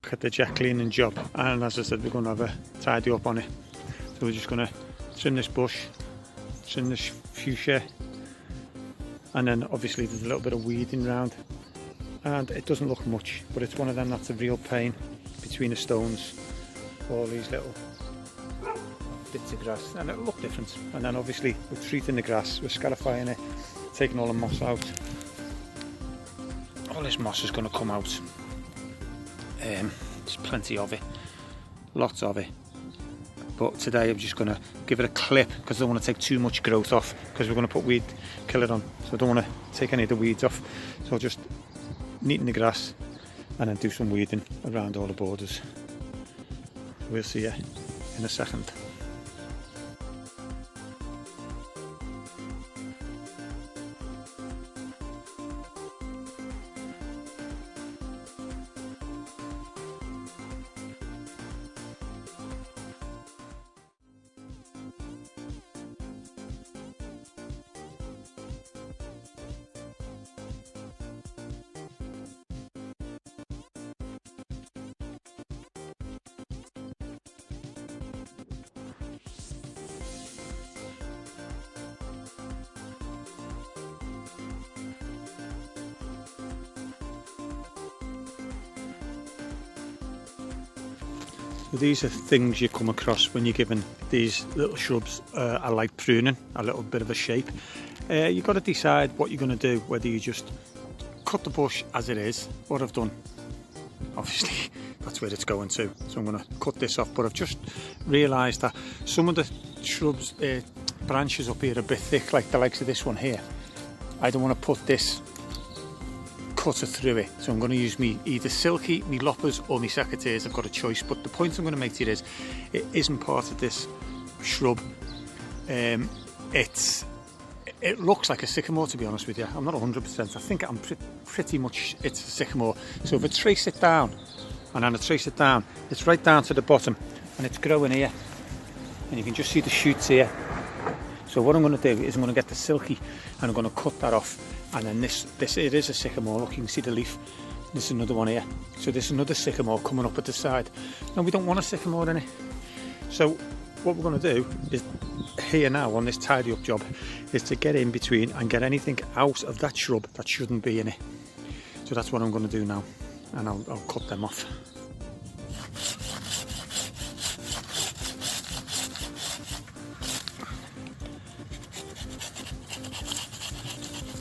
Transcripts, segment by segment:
back at the jet cleaning job, and as I said, we're going to have a tidy up on it. So we're just going to trim this bush, trim this fuchsia, and then obviously there's a little bit of weeding around, and it doesn't look much, but it's one of them that's a real pain between the stones, all these little bits of grass, and it'll look different. And then obviously we're treating the grass, we're scarifying it, taking all the moss out. All this moss is going to come out. There's plenty of it, lots of it, but today I'm just going to give it a clip because I don't want to take too much growth off, because we're going to put weed killer on, so I don't want to take any of the weeds off. So I'll just neaten the grass and then do some weeding around all the borders. We'll see you in a second. So these are things you come across when you're given these little shrubs a light pruning, a little bit of a shape. You've got to decide what you're going to do, whether you just cut the bush as it is. What I've done, obviously that's where it's going to, so I'm going to cut this off, but I've just realised that some of the shrubs branches up here are a bit thick, like the likes of this one here. I don't want to put this cutter through it, so I'm going to use me either silky, me loppers or me secateurs. I've got a choice, but the point I'm going to make to you is it isn't part of this shrub. It looks like a sycamore, to be honest with you. I'm not 100%. I think I'm pretty much it's a sycamore. So if I trace it down, and then I trace it down, it's right down to the bottom, and it's growing here, and you can just see the shoots here. So what I'm going to do is I'm going to get the silky and I'm going to cut that off, and then this it is a sycamore. Look, you can see the leaf. This is another one here. So there's another sycamore coming up at the side. Now we don't want a sycamore in it. So what we're going to do is here now on this tidy up job is to get in between and get anything out of that shrub that shouldn't be in it. So that's what I'm going to do now, and I'll cut them off.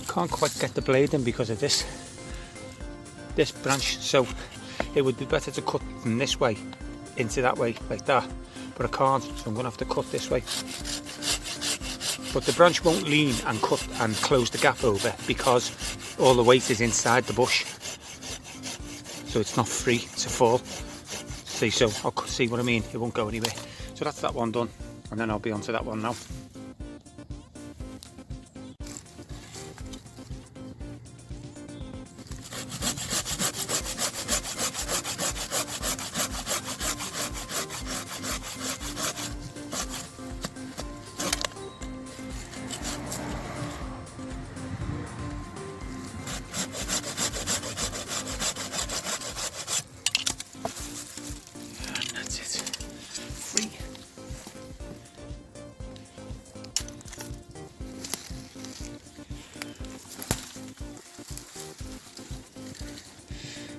Can't quite get the blade in because of this branch, so it would be better to cut from this way into that way like that, but I can't, so I'm going to have to cut this way. But the branch won't lean and cut and close the gap over because all the weight is inside the bush, so it's not free to fall. See, so I'll see what I mean, it won't go anywhere. So that's that one done, and then I'll be on to that one now.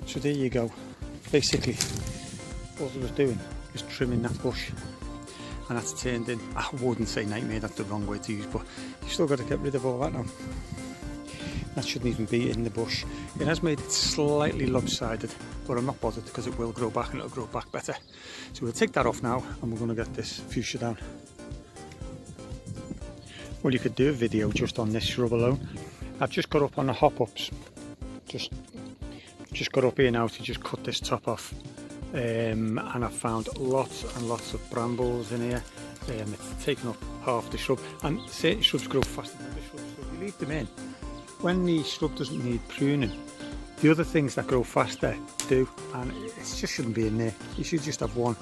So there you go. Basically what I was doing is trimming that bush, and that's turned in, I wouldn't say nightmare, that's the wrong way to use, but you've still got to get rid of all that now. That shouldn't even be in the bush. It has made it slightly lopsided, but I'm not bothered because it will grow back, and it'll grow back better. So we'll take that off now, and we're going to get this fuchsia down. Well, you could do a video just on this shrub alone. I've just got up on the hop-ups, just got up here now to just cut this top off, and I've found lots and lots of brambles in here. It's taken up half the shrub, and certain shrubs grow faster than the shrubs, so if you leave them in, when the shrub doesn't need pruning, the other things that grow faster do, and it just shouldn't be in there. You should just have one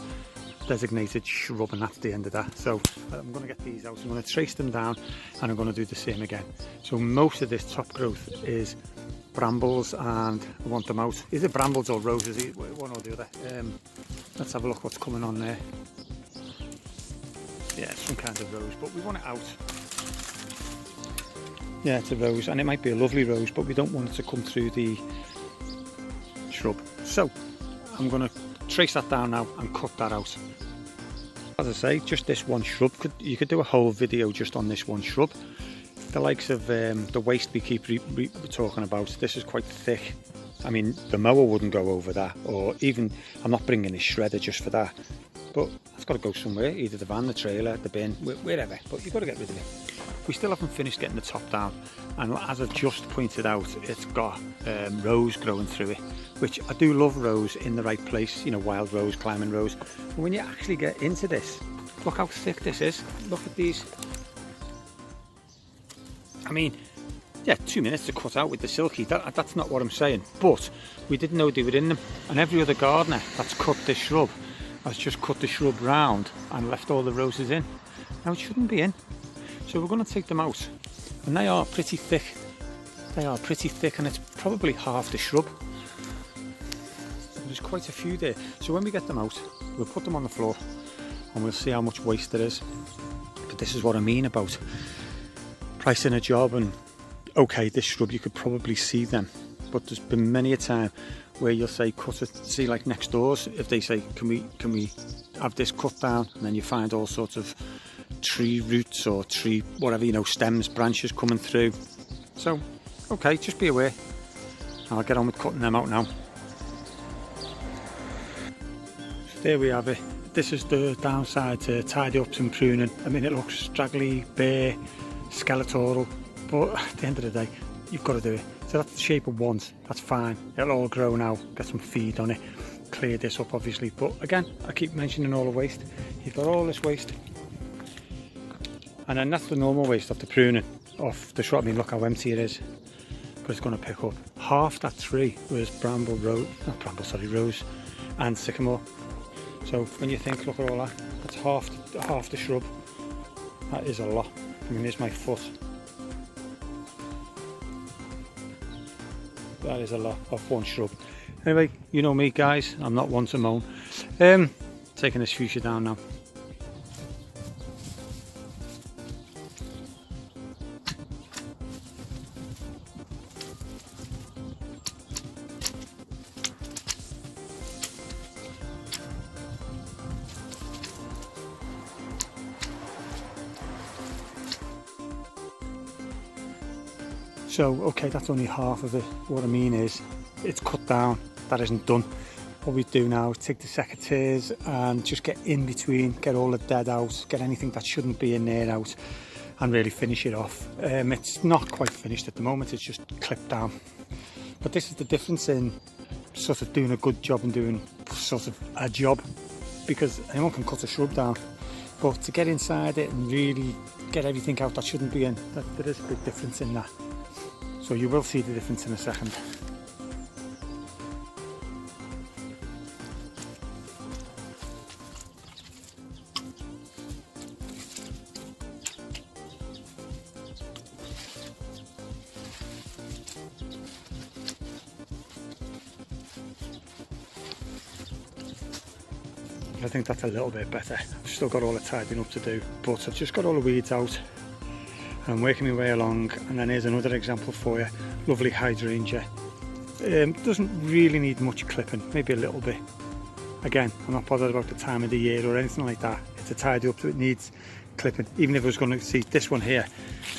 designated shrub, and that's the end of that. So I'm going to get these out, so I'm going to trace them down, and I'm going to do the same again. So most of this top growth is brambles and I want them out. Either brambles or roses, one or the other. Let's have a look what's coming on there. Yeah, some kind of rose, but we want it out. Yeah, it's a rose, and it might be a lovely rose, but we don't want it to come through the shrub. So I'm going to trace that down now and cut that out. As I say, just this one shrub, you could do a whole video just on this one shrub. The likes of the waste we keep talking about, this is quite thick. I mean, the mower wouldn't go over that, or even, I'm not bringing a shredder just for that. But it's got to go somewhere, either the van, the trailer, the bin, wherever, but you've got to get rid of it. We still haven't finished getting the top down, and as I've just pointed out, it's got rose growing through it, which I do love rose in the right place, you know, wild rose, climbing rose. But when you actually get into this, look how thick this is. Look at these. I mean, yeah, 2 minutes to cut out with the silky, that's not what I'm saying, but we didn't know they were in them, and every other gardener that's cut this shrub has just cut the shrub round and left all the roses in. Now it shouldn't be in, so we're going to take them out, and they are pretty thick. They are pretty thick, and it's probably half the shrub. There's quite a few there, so when we get them out, we'll put them on the floor and we'll see how much waste there is. But this is what I mean about pricing a job, and okay, this shrub you could probably see them, but there's been many a time where you'll say cut it, see like next doors, if they say can we have this cut down, and then you find all sorts of tree roots or tree whatever, you know, stems, branches coming through. So okay, just be aware. I'll get on with cutting them out now. So there we have it. This is the downside to tidy ups and pruning. I mean, it looks straggly, bare, skeletal, but at the end of the day, you've got to do it. So that's the shape it wants, that's fine. It'll all grow now, get some feed on it, clear this up obviously. But again, I keep mentioning all the waste. You've got all this waste. And then that's the normal waste of the pruning off the shrub. I mean, look how empty it is. But it's going to pick up. Half that tree was rose and sycamore. So when you think, look at all that, that's half the shrub. That is a lot. I mean, there's my foot. That is a lot of one shrub. Anyway, you know me guys, I'm not one to moan. Taking this fuchsia down now. So, okay, that's only half of it. What I mean is, it's cut down, that isn't done. What we do now is take the secateurs and just get in between, get all the dead out, get anything that shouldn't be in there out, and really finish it off. It's not quite finished at the moment, it's just clipped down. But this is the difference in sort of doing a good job and doing sort of a job, because anyone can cut a shrub down, but to get inside it and really get everything out that shouldn't be in, there is a big difference in that. So you will see the difference in a second. I think that's a little bit better. I've still got all the tidying up to do, but I've just got all the weeds out. I'm working my way along, and then here's another example for you. Lovely hydrangea. Doesn't really need much clipping, maybe a little bit. Again, I'm not bothered about the time of the year or anything like that. It's a tidy up, so it needs clipping. Even if I was going to see this one here,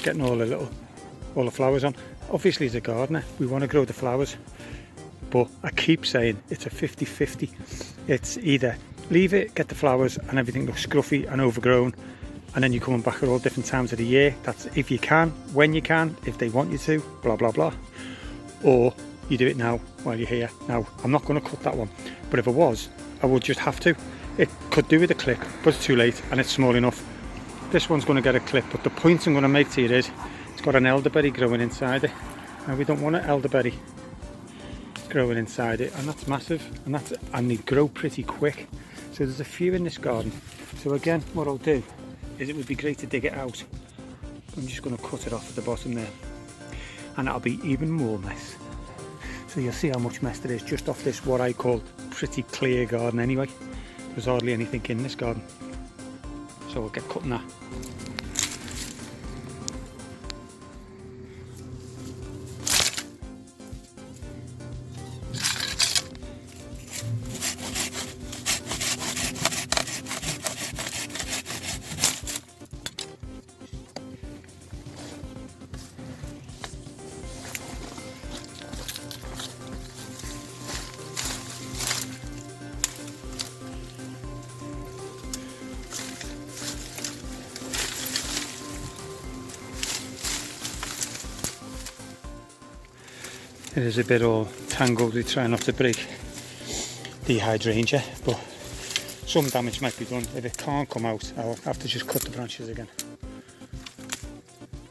getting all the flowers on. Obviously, as a gardener, we want to grow the flowers, but I keep saying it's a 50-50. It's either leave it, get the flowers, and everything looks scruffy and overgrown, and then you're coming back at all different times of the year. That's if you can, when you can, if they want you to, blah blah blah. Or you do it now while you're here. Now, I'm not going to cut that one, but if I was, I would just have to. It could do with a clip, but it's too late and it's small enough. This one's going to get a clip, but the point I'm going to make to you is it's got an elderberry growing inside it. Now, we don't want an elderberry growing inside it, and that's massive, and they grow pretty quick. So there's a few in this garden. So again, what I'll do is, it would be great to dig it out. I'm just going to cut it off at the bottom there, and that'll be even more mess. So you'll see how much mess there is just off this, what I call pretty clear garden anyway. There's hardly anything in this garden. So we'll get cutting that. It is a bit all tangled, we try not to break the hydrangea, but some damage might be done. If it can't come out, I'll have to just cut the branches again.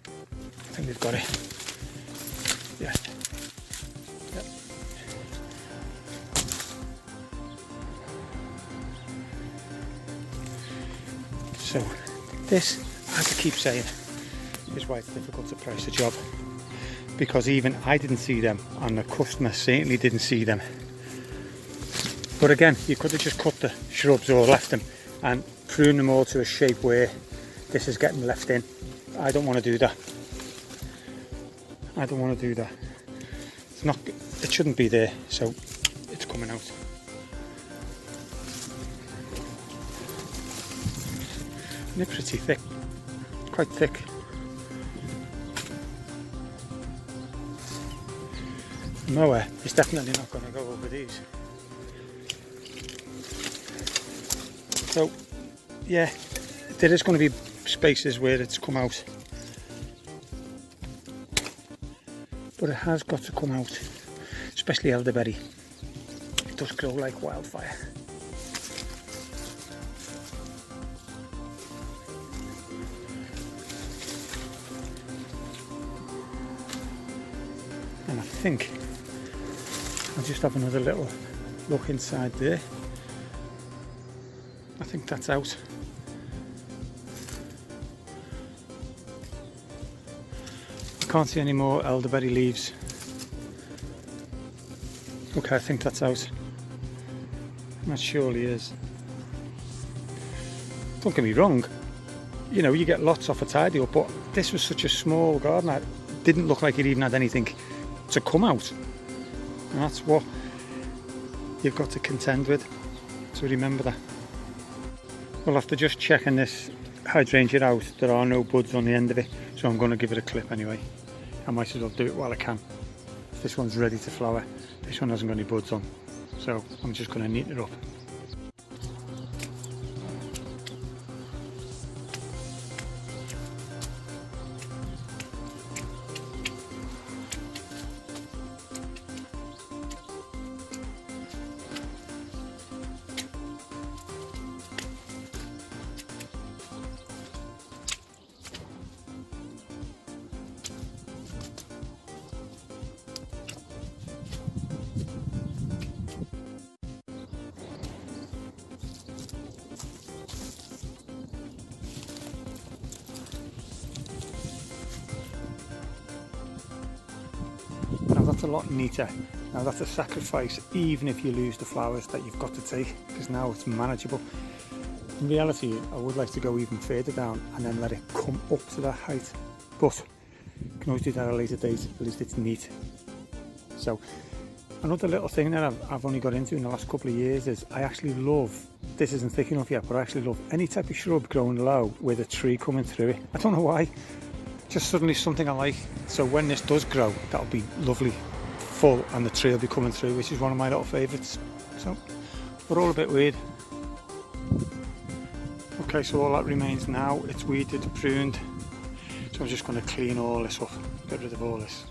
I think we've got it. Yeah. Yep. So this, as I keep saying, is why it's difficult to price a job. Because even I didn't see them and the customer certainly didn't see them. But again, you could have just cut the shrubs or left them and prune them all to a shape where this is getting left in. I don't want to do that. I don't want to do that. It's not, it shouldn't be there, so it's coming out. And they're pretty thick, quite thick. Mower is definitely not going to go over these. So yeah, there is going to be spaces where it's come out, but it has got to come out, especially elderberry. It does grow like wildfire. And I think I'll just have another little look inside there. I think that's out. I can't see any more elderberry leaves. Okay, I think that's out. That surely is. Don't get me wrong, you know, you get lots off a tidy up, but this was such a small garden, it didn't look like it even had anything to come out. And that's what you've got to contend with, so remember that. Well, after just checking this hydrangea out, there are no buds on the end of it, so I'm going to give it a clip anyway. I might as well do it while I can. This one's ready to flower, this one hasn't got any buds on, so I'm just going to neaten it up. Now that's a lot neater. Now that's a sacrifice, even if you lose the flowers, that you've got to take, because now it's manageable. In reality, I would like to go even further down and then let it come up to that height, but you can always do that at a later date. At least it's neat. So another little thing that I've only got into in the last couple of years is I actually love, this isn't thick enough yet, but I actually love any type of shrub growing low with a tree coming through it. I don't know why, just suddenly something I like. So when this does grow, that'll be lovely, full, and the tree will be coming through, which is one of my little favourites. So we're all a bit weird. Okay, so all that remains now, it's weeded, pruned, so I'm just going to clean all this up, get rid of all this.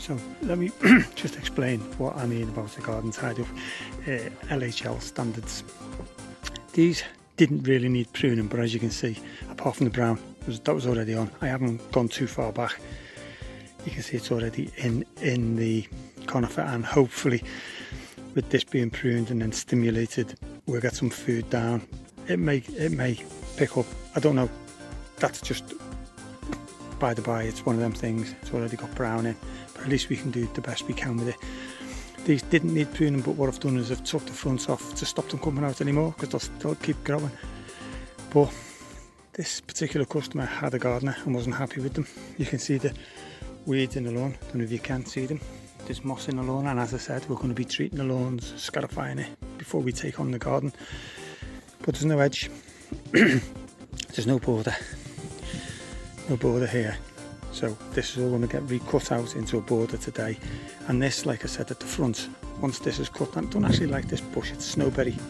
So let me just explain what I mean about the garden tidy up. LHL standards. These didn't really need pruning, but as you can see, apart from the brown, that was already on. I haven't gone too far back. You can see it's already in the conifer, and hopefully with this being pruned and then stimulated, we'll get some food down. It may pick up. I don't know. That's just by the by. It's one of them things. It's already got brown in, but at least we can do the best we can with it. These didn't need pruning, but what I've done is I've took the fronts off to stop them coming out anymore, because they'll keep growing. But this particular customer had a gardener and wasn't happy with them. You can see the weeds in the lawn. I don't know if you can see them. There's moss in the lawn, and as I said, we're going to be treating the lawns, scarifying it before we take on the garden. But there's no edge. There's no border here. So this is all going to get recut out into a border today. And this, like I said, at the front, once this is cut, I don't actually like this bush. It's snowberry,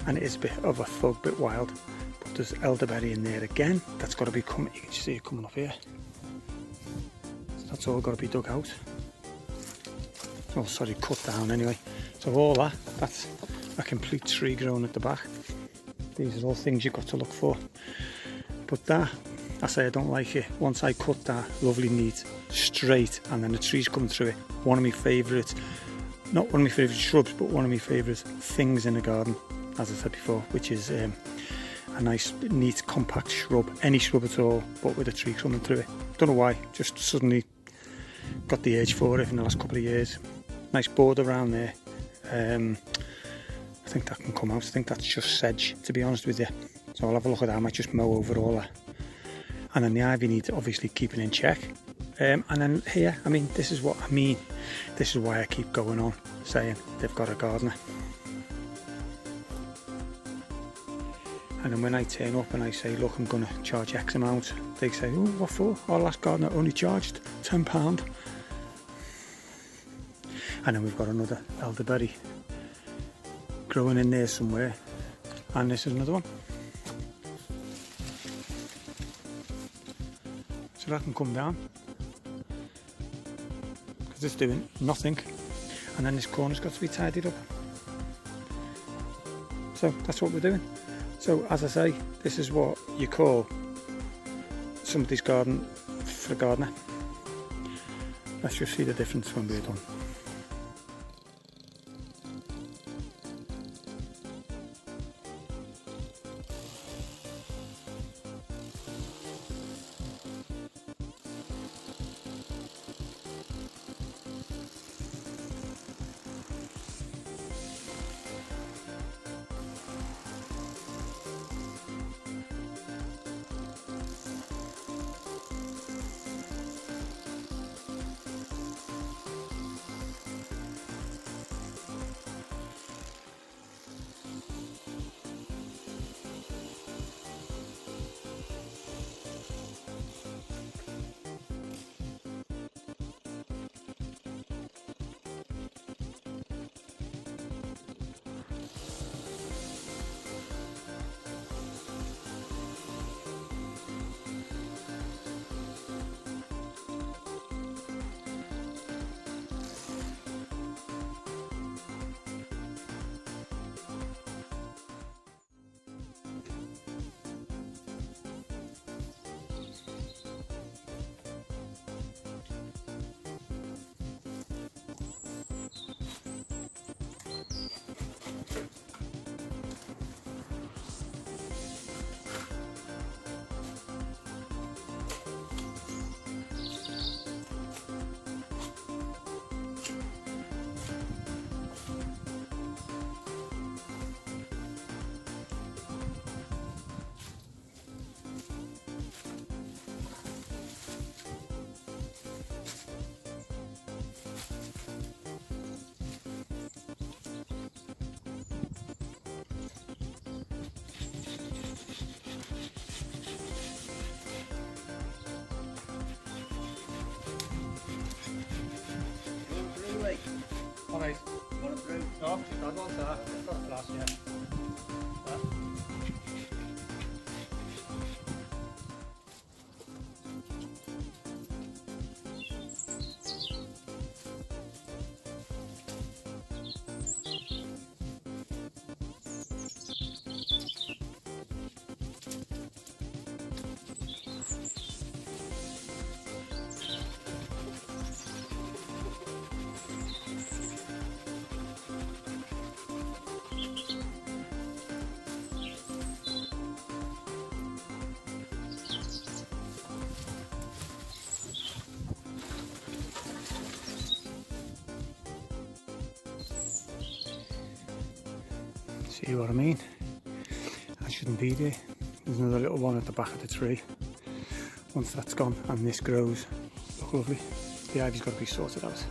and it is a bit of a thug, bit wild. But there's elderberry in there again. That's got to be coming. You can see it coming up here. So that's all got to be dug out. Oh, sorry, cut down anyway. So all that's a complete tree growing at the back. These are all things you've got to look for. But that, I say I don't like it. Once I cut that lovely neat straight, and then the trees coming through it, one of my favourite, not one of my favourite shrubs, but one of my favourite things in the garden, as I said before, which is a nice neat compact shrub, any shrub at all, but with a tree coming through it. Don't know why, just suddenly got the urge for it in the last couple of years. Nice border around there. I think that can come out. I think that's just sedge, to be honest with you. So I'll have a look at that. I might just mow over all that. And then the ivy needs obviously keeping in check. And then here, I mean, this is what I mean. This is why I keep going on saying they've got a gardener. And then when I turn up and I say, look, I'm going to charge X amount, they say, oh, what for? Our last gardener only charged £10. And then we've got another elderberry growing in there somewhere. And this is another one. So that can come down, because it's doing nothing. And then this corner's got to be tidied up. So that's what we're doing. So as I say, this is what you call somebody's garden for a gardener. Let's just see the difference when we're done. Alright. Want to brew? No, I want that. I've got a glass, yeah. See what I mean? That shouldn't be there. There's another little one at the back of the tree. Once that's gone and this grows, look lovely. The ivy's got to be sorted out.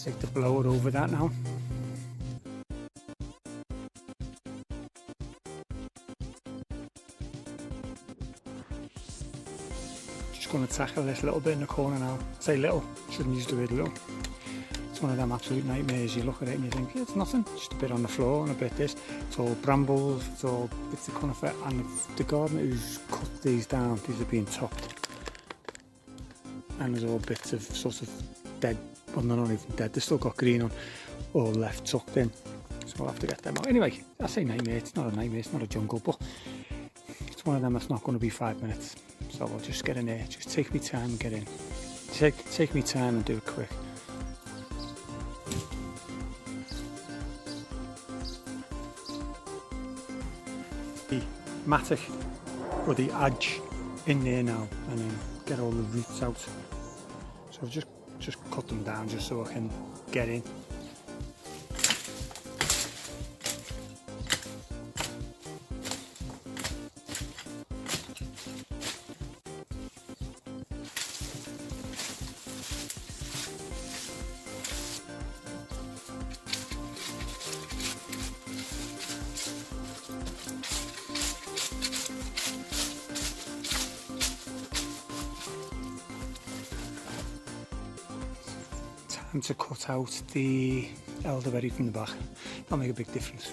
Take the blower over that now. Just going to tackle this little bit in the corner now. I say little, shouldn't use the word little. It's one of them absolute nightmares. You look at it and you think, yeah, it's nothing, just a bit on the floor and a bit this. It's all brambles, it's all bits of conifer, and the gardener who's cut these down, these are being topped. And there's all bits of sort of dead, well, they're not even dead, they've still got green on, all left tucked in, so we'll have to get them out. Anyway, I say nightmare, it's not a nightmare, it's not a jungle, but it's one of them that's not going to be 5 minutes, so I'll just get in there, just take me time and get in. Take me time and do it quick. The mattock, or the edge, in there now, and then get all the roots out. So I've just cut them down just so I can get in. Time to cut out the elderberry from the back. That'll make a big difference.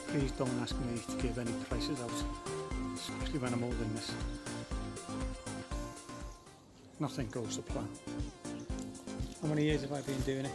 Please don't ask me to give any prices out, especially when I'm holding this. Nothing goes to plan. How many years have I been doing it?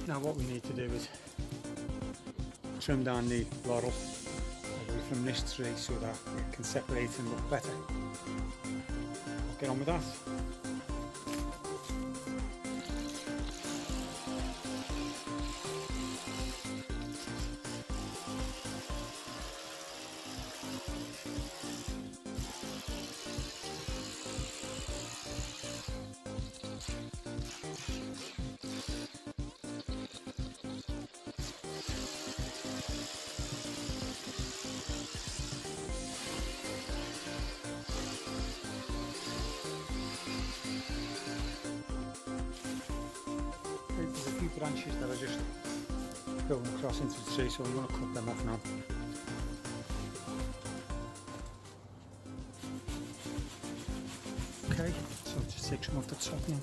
Now what we need to do is trim down the laurel away from this tree so that it can separate and look better. Get on with that. There's a few branches that are just going across into the tree, so I'm going to cut them off now. Okay, so just take some off the top now.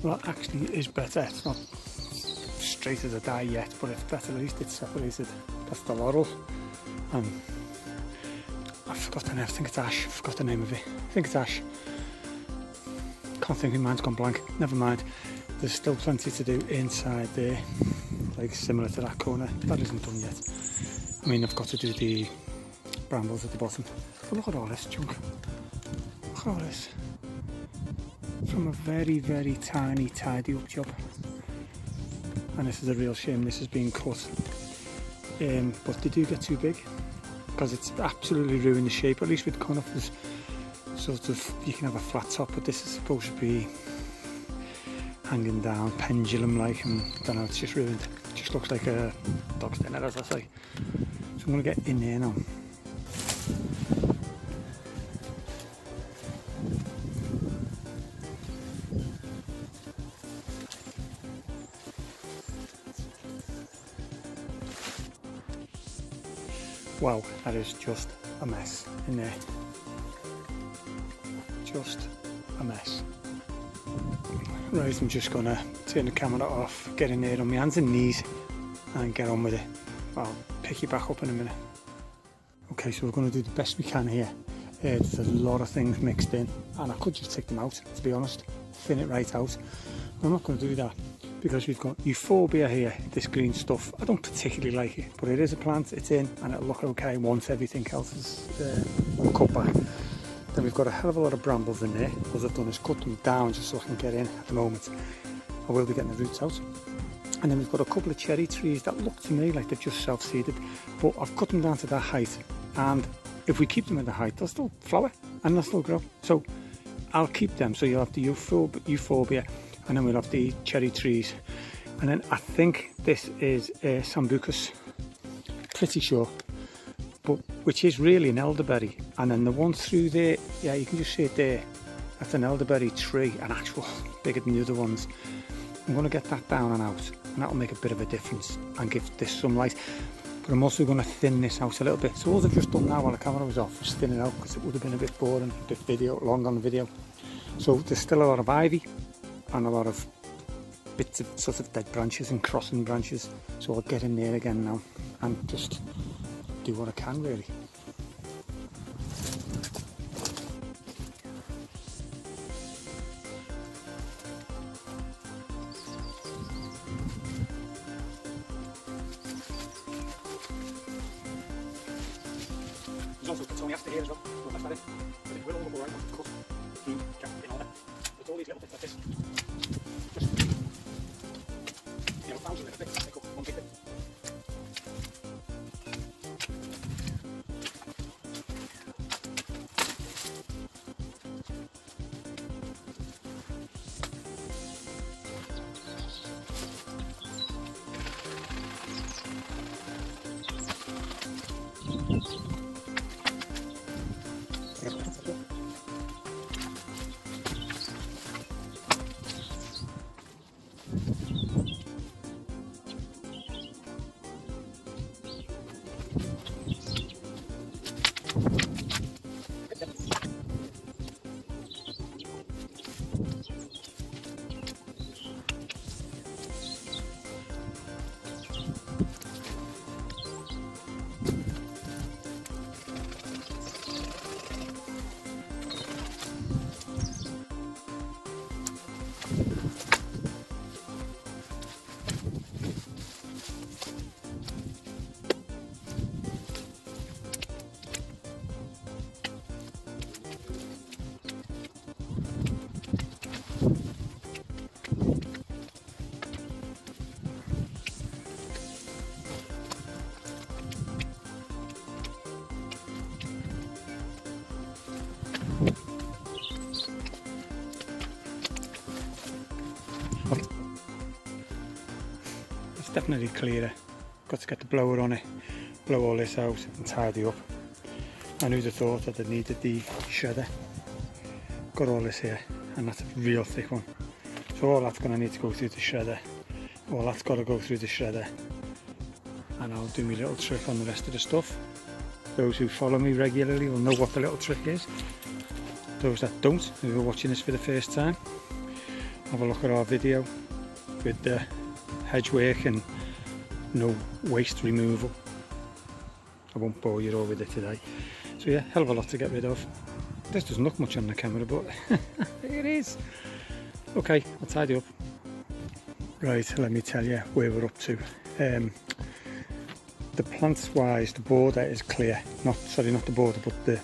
Well, that actually is better. It's not straight as a die yet, but it's better. At least it's separated. That's the laurel. And I forgot the name. I think it's ash. I forgot the name of it. I think it's ash. Can't think. My mind's gone blank. Never mind. There's still plenty to do inside there, like similar to that corner. That isn't done yet. I mean, I've got to do the brambles at the bottom. But look at all this junk. Look at all this. From a very, very tiny, tidy up job. And this is a real shame this is being cut. But they do get too big because it's absolutely ruined the shape. At least with conifers, sort of, you can have a flat top, but this is supposed to be hanging down, pendulum like, and I don't know, it's just ruined. It just looks like a dog's dinner, as I say. So I'm going to get in there now. Wow, that is just a mess in there. Just a mess. Right, I'm just gonna turn the camera off, get in there on my hands and knees and get on with it. I'll pick you back up in a minute. Okay, so we're gonna do the best we can here. There's a lot of things mixed in and I could just take them out, to be honest, thin it right out. I'm not gonna do that because we've got euphorbia here, this green stuff. I don't particularly like it, but it is a plant, it's in, and it'll look okay once everything else is cut back. Then we've got a hell of a lot of brambles in there. What I've done is cut them down just so I can get in at the moment. I will be getting the roots out. And then we've got a couple of cherry trees that look to me like they've just self-seeded, but I've cut them down to that height, and if we keep them at the height, they'll still flower and they'll still grow. So I'll keep them, so you'll have the euphorbia, and then we'll have the cherry trees. And then I think this is a sambucus, pretty sure, but which is really an elderberry. And then the one through there, yeah, you can just see it there. That's an elderberry tree, an actual bigger than the other ones. I'm going to get that down and out, and that'll make a bit of a difference and give this some light. But I'm also going to thin this out a little bit. So all I've just done now while the camera was off was thin it out, because it would have been a bit boring, a bit long on the video. So there's still a lot of ivy and a lot of bits of sort of dead branches and crossing branches. So I'll get in there again now and just do what I can, really. There's also Tony after here as well. Well, that's about it. But it will all look alright once it's cut. Clean, cap in order. It's all these little bits like this. Just, you know, 1,000 little bits make up one big bit. Definitely clearer. Got to get the blower on it, blow all this out and tidy up. I who'd have thought that I needed the shredder. Got all this here, and that's a real thick one. So all that's going to need to go through the shredder. All that's got to go through the shredder. And I'll do my little trick on the rest of the stuff. Those who follow me regularly will know what the little trick is. Those that don't, who are watching this for the first time, have a look at our video with the hedge work and no waste removal. I won't bore you all with it today. So yeah, hell of a lot to get rid of. This doesn't look much on the camera, but it is. Okay, I'll tidy up. Right, let me tell you where we're up to. The plants wise, the border is clear. Not the border, but the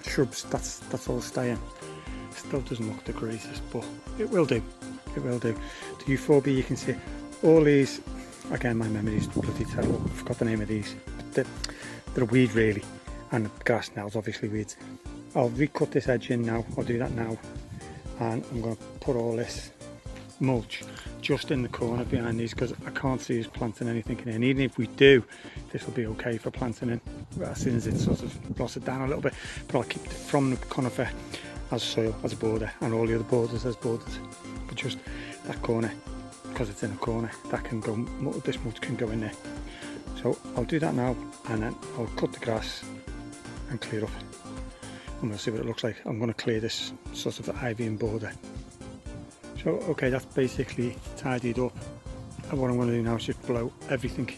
shrubs, that's all staying. Still doesn't look the greatest, but it will do. It will do. The euphorbia, you can see all these. Again, my memory's bloody terrible. I forgot the name of these. They're a weed really, and the grass now is obviously weeds. I'll recut this edge in now. I'll do that now, and I'm going to put all this mulch just in the corner behind these because I can't see us planting anything in here. And even if we do, this will be okay for planting in as soon as it sort of blossoms it down a little bit. But I'll keep it from the conifer as soil, as a border, and all the other borders as borders. But just that corner, because it's in a corner, that can go. This mulch can go in there. So I'll do that now, and then I'll cut the grass and clear up. And we'll see what it looks like. I'm going to clear this sort of ivy and border. So okay, that's basically tidied up, and what I'm going to do now is just blow everything,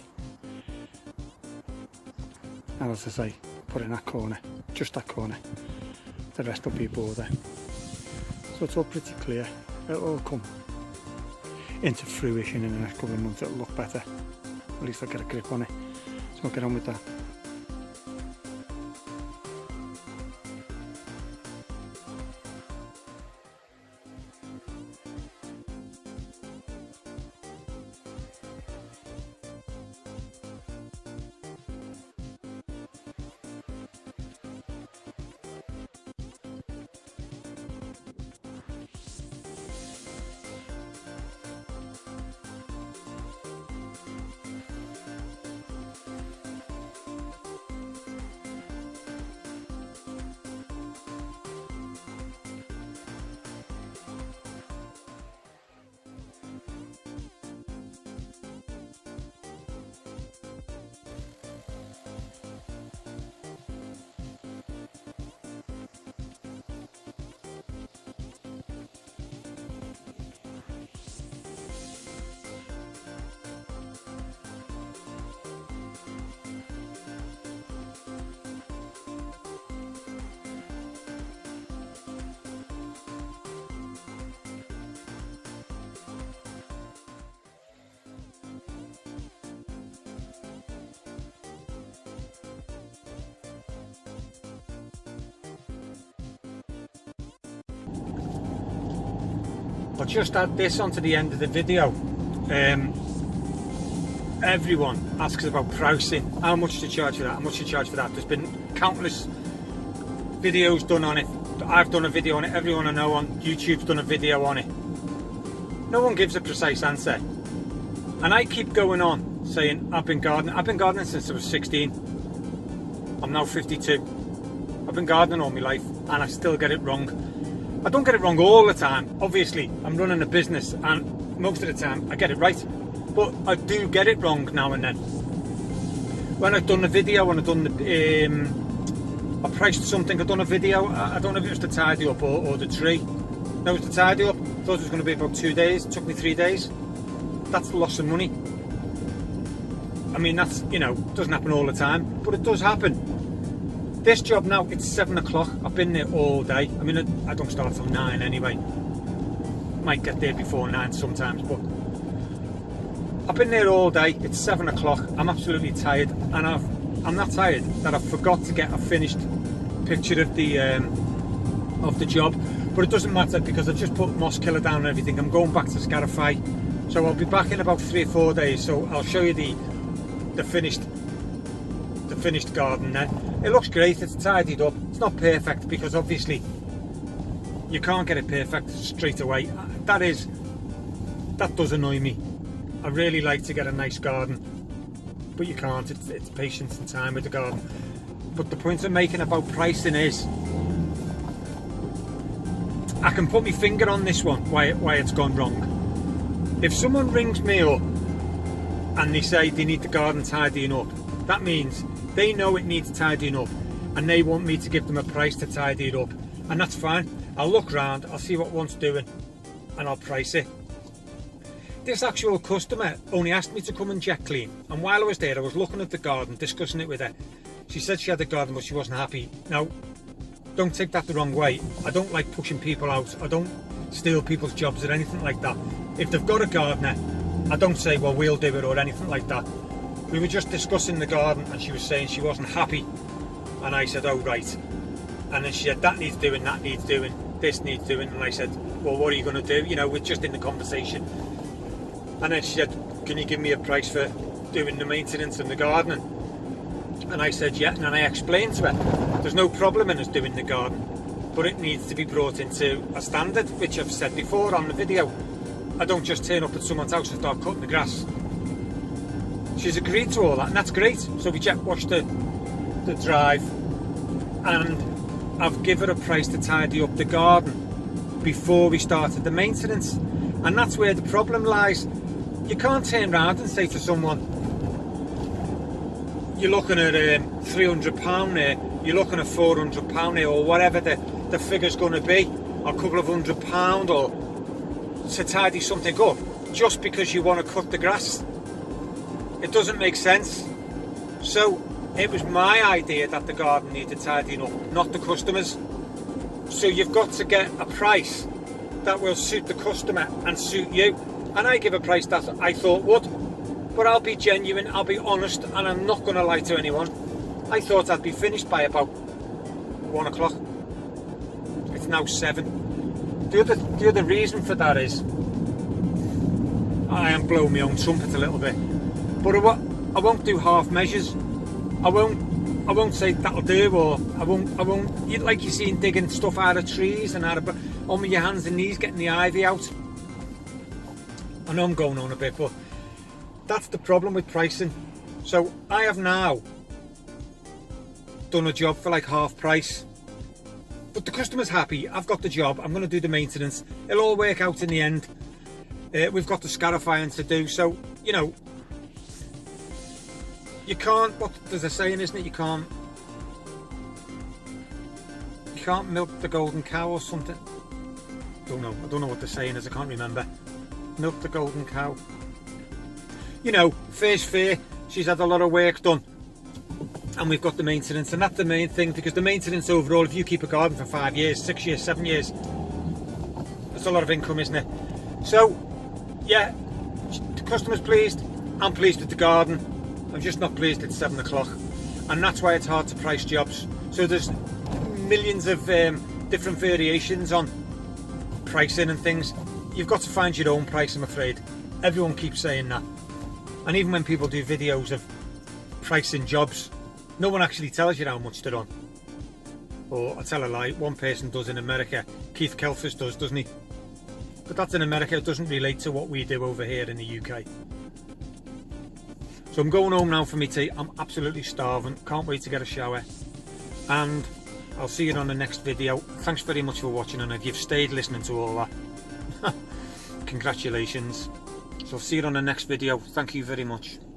and as I say, put in that corner, just that corner. The rest will be border. So it's all pretty clear. It'll all come into fruition in the next couple of months. It'll look better. At least I'll get a grip on it. So I'll get on with that. I'll just add this onto the end of the video. Everyone asks about pricing. How much to charge for that? How much to charge for that? There's been countless videos done on it. I've done a video on it. Everyone I know on YouTube's done a video on it. No one gives a precise answer. And I keep going on saying I've been gardening since I was 16. I'm now 52. I've been gardening all my life and I still get it wrong. I don't get it wrong all the time. Obviously, I'm running a business and most of the time I get it right. But I do get it wrong now and then. When I've done a video, when I've done the, I priced something, I've done a video, I don't know if it was to tidy up or the tree. No, it was to tidy up. I thought it was going to be about 2 days, it took me 3 days. That's loss of money. I mean, that's, you know, doesn't happen all the time, but it does happen. This job now, it's 7 o'clock. I've been there all day. I mean, I don't start till 9 anyway. Might get there before 9 sometimes, but I've been there all day. It's 7 o'clock. I'm absolutely tired, and I'm not tired that I forgot to get a finished picture of the job. But it doesn't matter because I've just put moss killer down and everything. I'm going back to Scarify, so I'll be back in about 3 or 4 days. So I'll show you the finished garden then. It looks great, it's tidied up. It's not perfect because obviously you can't get it perfect straight away. That does annoy me. I really like to get a nice garden, but you can't. It's patience and time with the garden. But the point I'm making about pricing is I can put my finger on this one, why it's gone wrong. If someone rings me up and they say they need the garden tidying up, that means they know it needs tidying up and they want me to give them a price to tidy it up, and that's fine. I'll look round, I'll see what one's doing, and I'll price it. This actual customer only asked me to come and jet clean, and while I was there I was looking at the garden, discussing it with her. She said she had a garden but she wasn't happy. Now, don't take that the wrong way. I don't like pushing people out. I don't steal people's jobs or anything like that. If they've got a gardener, I don't say, well, we'll do it or anything like that. We were just discussing the garden and she was saying she wasn't happy, and I said, oh right. And then she said, that needs doing, that needs doing, this needs doing, and I said, well, what are you going to do? You know, we're just in the conversation. And then she said, can you give me a price for doing the maintenance and the gardening? And I said, yeah. And I explained to her, there's no problem in us doing the garden, but it needs to be brought into a standard, which I've said before on the video. I don't just turn up at someone's house and start cutting the grass. She's agreed to all that, and that's great. So we jet washed the drive, and I've given her a price to tidy up the garden before we started the maintenance. And that's where the problem lies. You can't turn around and say to someone, you're looking at £300 there, you're looking at £400 there, or whatever the figure's going to be, or a couple of £100, or to tidy something up, just because you want to cut the grass. It doesn't make sense. So it was my idea that the garden needed tidying up, not the customers. So you've got to get a price that will suit the customer and suit you. And I give a price that I thought would, but I'll be genuine, I'll be honest, and I'm not going to lie to anyone. I thought I'd be finished by about 1 o'clock. It's now 7. The other reason for that is I am blowing my own trumpet a little bit, but I won't do half measures. I won't say that'll do, or I won't like you seen digging stuff out of trees and out of on with your hands and knees getting the ivy out. I know I'm going on a bit, but that's the problem with pricing. So I have now done a job for like half price, but the customer's happy. I've got the job, I'm going to do the maintenance, it'll all work out in the end. We've got the scarifying to do, so you know, you can't, what there's a saying, isn't it, you can't milk the golden cow or something. I don't know what the saying is, I can't remember. Milk the golden cow. You know, fair's fair. She's had a lot of work done, and we've got the maintenance, and that's the main thing, because the maintenance overall, if you keep a garden for 5 years, 6 years, 7 years, that's a lot of income, isn't it? So yeah, the customer's pleased, I'm pleased with the garden, I'm just not pleased at 7 o'clock, and that's why it's hard to price jobs. So there's millions of different variations on pricing and things. You've got to find your own price, I'm afraid. Everyone keeps saying that. And even when people do videos of pricing jobs, no one actually tells you how much they're on. Or I tell a lie, one person does in America, Keith Kelfis does, doesn't he? But that's in America, it doesn't relate to what we do over here in the UK. So I'm going home now for my tea. I'm absolutely starving, can't wait to get a shower. And I'll see you on the next video. Thanks very much for watching, and if you've stayed listening to all that, congratulations. So I'll see you on the next video. Thank you very much.